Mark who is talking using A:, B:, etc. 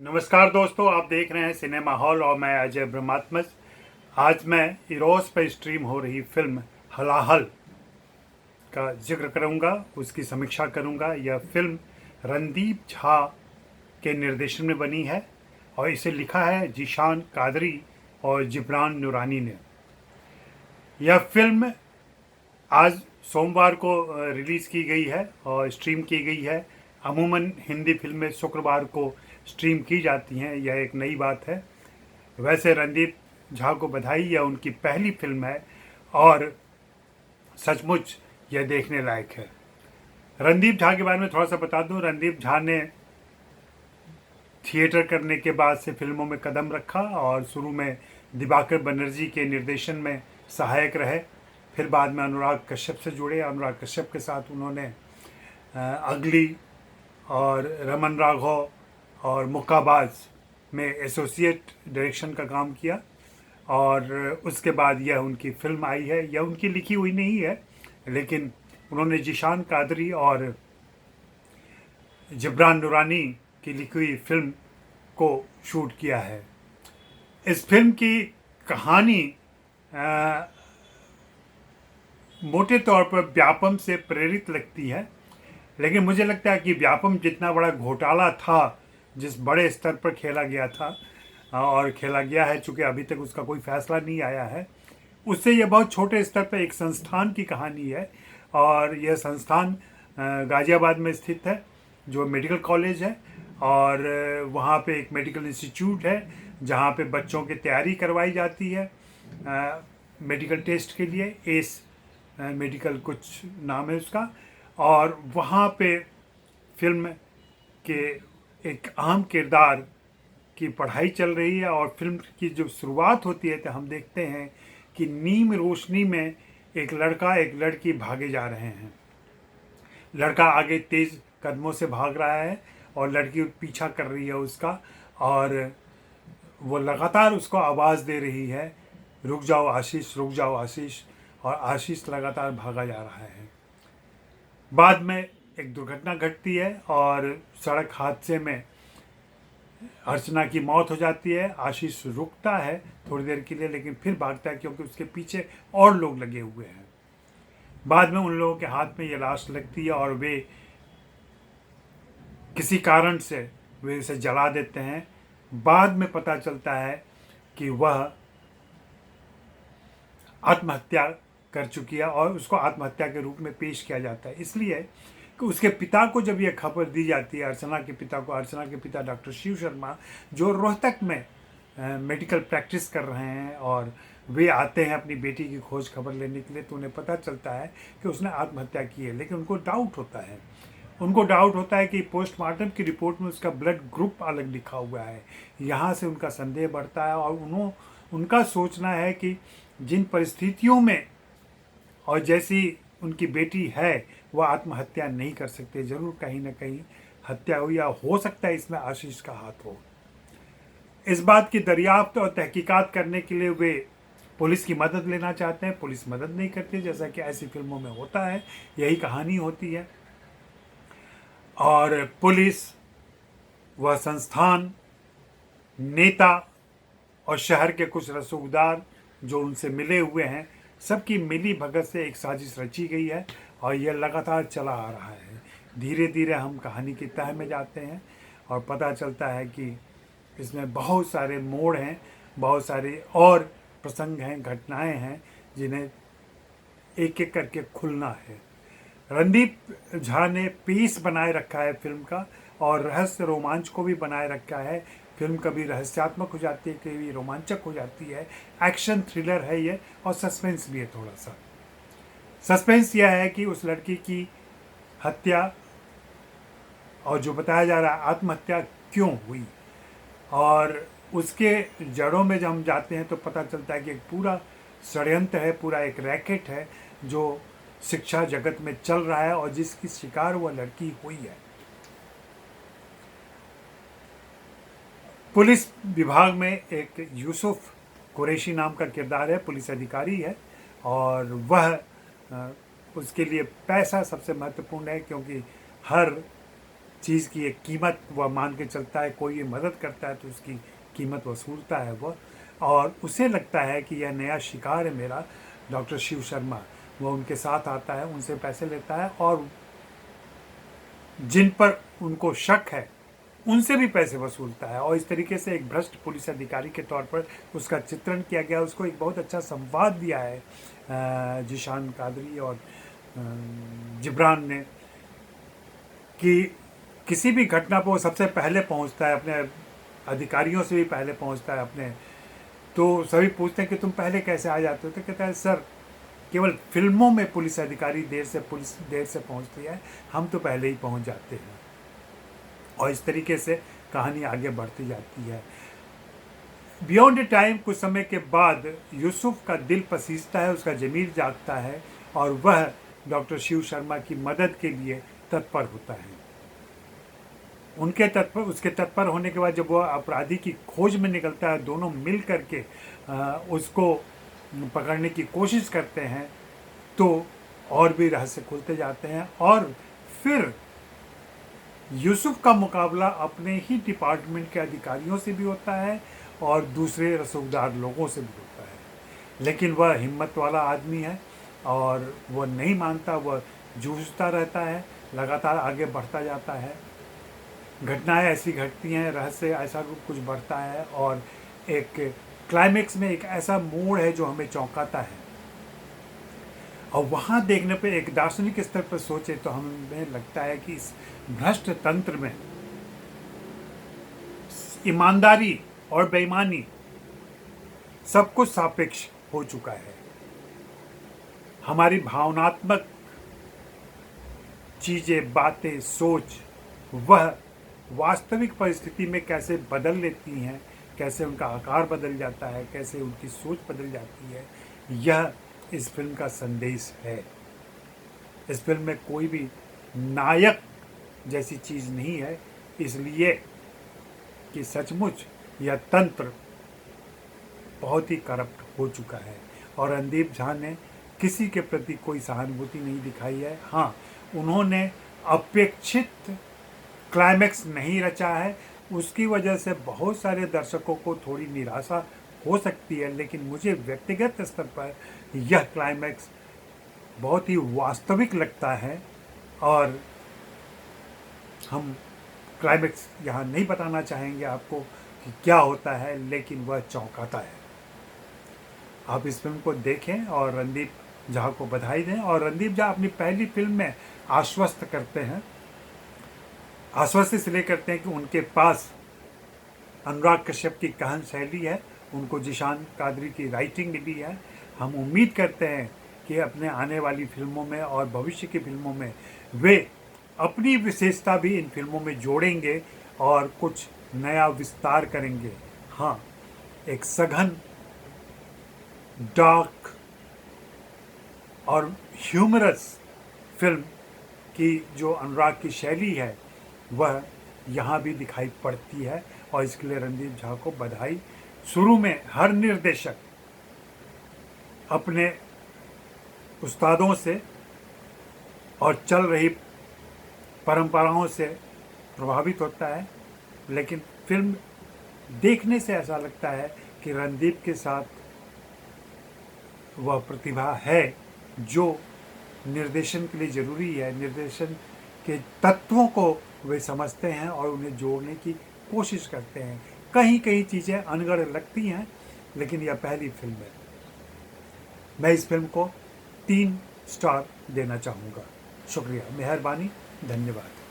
A: नमस्कार दोस्तों, आप देख रहे हैं सिनेमा हॉल और मैं अजय ब्रह्मात्मज। आज मैं इरोस पर स्ट्रीम हो रही फिल्म हलाहल का जिक्र करूंगा, उसकी समीक्षा करूंगा। यह फिल्म रणदीप झा के निर्देशन में बनी है और इसे लिखा है जीशान कादरी और जिब्रान नूरानी ने। यह फिल्म आज सोमवार को रिलीज़ की गई है और स्ट्रीम की गई है। अमूमन हिंदी फिल्में शुक्रवार को स्ट्रीम की जाती हैं, यह एक नई बात है। वैसे रणदीप झा को बधाई, यह उनकी पहली फिल्म है और सचमुच यह देखने लायक है। रणदीप झा के बारे में थोड़ा सा बता दूं। रणदीप झा ने थिएटर करने के बाद से फिल्मों में कदम रखा और शुरू में दिवाकर बनर्जी के निर्देशन में सहायक रहे। फिर बाद में अनुराग कश्यप से जुड़े। अनुराग कश्यप के साथ उन्होंने अगली और रमन राघव और मुक्काबाज में एसोसिएट डायरेक्शन का काम किया और उसके बाद यह उनकी फिल्म आई है। यह उनकी लिखी हुई नहीं है, लेकिन उन्होंने जीशान कादरी और जिब्रान नूरानी की लिखी हुई फिल्म को शूट किया है। इस फिल्म की कहानी मोटे तौर पर व्यापम से प्रेरित लगती है, लेकिन मुझे लगता है कि व्यापम जितना बड़ा घोटाला था, जिस बड़े स्तर पर खेला गया था और खेला गया है, चूँकि अभी तक उसका कोई फैसला नहीं आया है, उससे यह बहुत छोटे स्तर पर एक संस्थान की कहानी है। और यह संस्थान गाज़ियाबाद में स्थित है, जो मेडिकल कॉलेज है, और वहाँ पे एक मेडिकल इंस्टीट्यूट है जहाँ पे बच्चों की तैयारी करवाई जाती है मेडिकल टेस्ट के लिए। एस मेडिकल कुछ नाम है उसका। और वहाँ पे फिल्म के एक अहम किरदार की पढ़ाई चल रही है और फिल्म की जो शुरुआत होती है तो हम देखते हैं कि नीम रोशनी में एक लड़का एक लड़की भागे जा रहे हैं। लड़का आगे तेज कदमों से भाग रहा है और लड़की पीछा कर रही है उसका, और वो लगातार उसको आवाज़ दे रही है, रुक जाओ आशीष, रुक जाओ आशीष। और आशीष लगातार भागा जा रहा है। बाद में एक दुर्घटना घटती है और सड़क हादसे में अर्चना की मौत हो जाती है। आशीष रुकता है थोड़ी देर के लिए, लेकिन फिर भागता है क्योंकि उसके पीछे और लोग लगे हुए हैं। बाद में उन लोगों के हाथ में ये लाश लगती है और वे किसी कारण से वे इसे जला देते हैं। बाद में पता चलता है कि वह आत्महत्या कर चुकी है और उसको आत्महत्या के रूप में पेश किया जाता है, इसलिए कि उसके पिता को जब यह खबर दी जाती है, अर्चना के पिता को। अर्चना के पिता डॉक्टर शिव शर्मा, जो रोहतक में मेडिकल प्रैक्टिस कर रहे हैं, और वे आते हैं अपनी बेटी की खोज खबर लेने के लिए, तो उन्हें पता चलता है कि उसने आत्महत्या की है। लेकिन उनको डाउट होता है कि पोस्टमार्टम की रिपोर्ट में उसका ब्लड ग्रुप अलग लिखा हुआ है। यहाँ से उनका संदेह बढ़ता है और उनका सोचना है कि जिन परिस्थितियों में और जैसी उनकी बेटी है, वह आत्महत्या नहीं कर सकते, ज़रूर कहीं ना कहीं हत्या हुई, या हो सकता है इसमें आशीष का हाथ हो। इस बात की दरियाफ्त और तहकीकात करने के लिए वे पुलिस की मदद लेना चाहते हैं। पुलिस मदद नहीं करती, जैसा कि ऐसी फिल्मों में होता है, यही कहानी होती है। और पुलिस, वह संस्थान, नेता और शहर के कुछ रसूखदार जो उनसे मिले हुए हैं, सबकी मिली भगत से एक साजिश रची गई है और यह लगातार चला आ रहा है। धीरे धीरे हम कहानी की तह में जाते हैं और पता चलता है कि इसमें बहुत सारे मोड़ हैं, बहुत सारे और प्रसंग हैं, घटनाएं हैं, जिन्हें एक एक करके खुलना है। रणदीप झा ने पीस बनाए रखा है फिल्म का, और रहस्य रोमांच को भी बनाए रखा है। फिल्म कभी रहस्यात्मक हो जाती है, कभी रोमांचक हो जाती है। एक्शन थ्रिलर है ये, और सस्पेंस भी है थोड़ा सा। सस्पेंस यह है कि उस लड़की की हत्या, और जो बताया जा रहा है आत्महत्या क्यों हुई, और उसके जड़ों में जब हम जाते हैं तो पता चलता है कि एक पूरा षड्यंत्र है, पूरा एक रैकेट है जो शिक्षा जगत में चल रहा है और जिसकी शिकार वह लड़की हुई है। पुलिस विभाग में एक यूसुफ कुरैशी नाम का किरदार है, पुलिस अधिकारी है, और वह उसके लिए पैसा सबसे महत्वपूर्ण है, क्योंकि हर चीज़ की एक कीमत वह मान के चलता है। कोई ये मदद करता है तो उसकी कीमत वसूलता है वह, और उसे लगता है कि यह नया शिकार है मेरा, डॉक्टर शिव शर्मा। वह उनके साथ आता है, उनसे पैसे लेता है और जिन पर उनको शक है उनसे भी पैसे वसूलता है, और इस तरीके से एक भ्रष्ट पुलिस अधिकारी के तौर पर उसका चित्रण किया गया। उसको एक बहुत अच्छा संवाद दिया है जीशान कादरी और जिब्रान ने, कि किसी भी घटना पर वो सबसे पहले पहुंचता है, अपने अधिकारियों से भी पहले पहुंचता है अपने। तो सभी पूछते हैं कि तुम पहले कैसे आ जाते हो, तो कहता है सर केवल फिल्मों में पुलिस अधिकारी पुलिस देर से पहुंचती है, हम तो पहले ही पहुंच जाते हैं। और इस तरीके से कहानी आगे बढ़ती जाती है। बियॉन्ड ए टाइम कुछ समय के बाद यूसुफ का दिल पसीजता है, उसका ज़मीर जागता है और वह डॉक्टर शिव शर्मा की मदद के लिए तत्पर होता है। उसके तत्पर होने के बाद जब वह अपराधी की खोज में निकलता है, दोनों मिल करके उसको पकड़ने की कोशिश करते हैं, तो और भी रहस्य खुलते जाते हैं। और फिर यूसुफ का मुकाबला अपने ही डिपार्टमेंट के अधिकारियों से भी होता है और दूसरे रसूखदार लोगों से भी होता है, लेकिन वह हिम्मत वाला आदमी है और वह नहीं मानता, वह जूझता रहता है, लगातार आगे बढ़ता जाता है। घटनाएं ऐसी घटती हैं, रहस्य ऐसा कुछ बढ़ता है और एक क्लाइमेक्स में एक ऐसा मोड़ है जो हमें चौंकाता है। और वहाँ देखने पे एक दार्शनिक स्तर पर सोचे तो हमें लगता है कि इस भ्रष्ट तंत्र में ईमानदारी और बेईमानी सब कुछ सापेक्ष हो चुका है। हमारी भावनात्मक चीज़ें, बातें, सोच वह वास्तविक परिस्थिति में कैसे बदल लेती हैं, कैसे उनका आकार बदल जाता है, कैसे उनकी सोच बदल जाती है, यह इस फिल्म का संदेश है। इस फिल्म में कोई भी नायक जैसी चीज़ नहीं है, इसलिए कि सचमुच यह तंत्र बहुत ही करप्ट हो चुका है और रणदीप झा ने किसी के प्रति कोई सहानुभूति नहीं दिखाई है। हाँ, उन्होंने अपेक्षित क्लाइमैक्स नहीं रचा है, उसकी वजह से बहुत सारे दर्शकों को थोड़ी निराशा हो सकती है, लेकिन मुझे व्यक्तिगत स्तर पर यह क्लाइमैक्स बहुत ही वास्तविक लगता है। और हम क्लाइमैक्स यहाँ नहीं बताना चाहेंगे आपको कि क्या होता है, लेकिन वह चौंकाता है। आप इस फिल्म को देखें और रणदीप झा को बधाई दें। और रणदीप झा अपनी पहली फिल्म में आश्वस्त करते हैं, आश्वस्त इसलिए करते हैं कि उनके पास अनुराग कश्यप की कहन शैली है, उनको जीशान कादरी की राइटिंग मिली है। हम उम्मीद करते हैं कि अपने आने वाली फिल्मों में और भविष्य की फिल्मों में वे अपनी विशेषता भी इन फिल्मों में जोड़ेंगे और कुछ नया विस्तार करेंगे। हाँ, एक सघन, डार्क और ह्यूमरस फिल्म की जो अनुराग की शैली है वह यहाँ भी दिखाई पड़ती है और इसके लिए रणदीप झा को बधाई। शुरू में हर निर्देशक अपने उस्तादों से और चल रही परंपराओं से प्रभावित होता है, लेकिन फिल्म देखने से ऐसा लगता है कि रणदीप के साथ वह प्रतिभा है जो निर्देशन के लिए ज़रूरी है। निर्देशन के तत्वों को वे समझते हैं और उन्हें जोड़ने की कोशिश करते हैं। कहीं कहीं चीज़ें अनगढ़ लगती हैं, लेकिन यह पहली फिल्म है। मैं इस फिल्म को 3 स्टार देना चाहूँगा। शुक्रिया, मेहरबानी, धन्यवाद।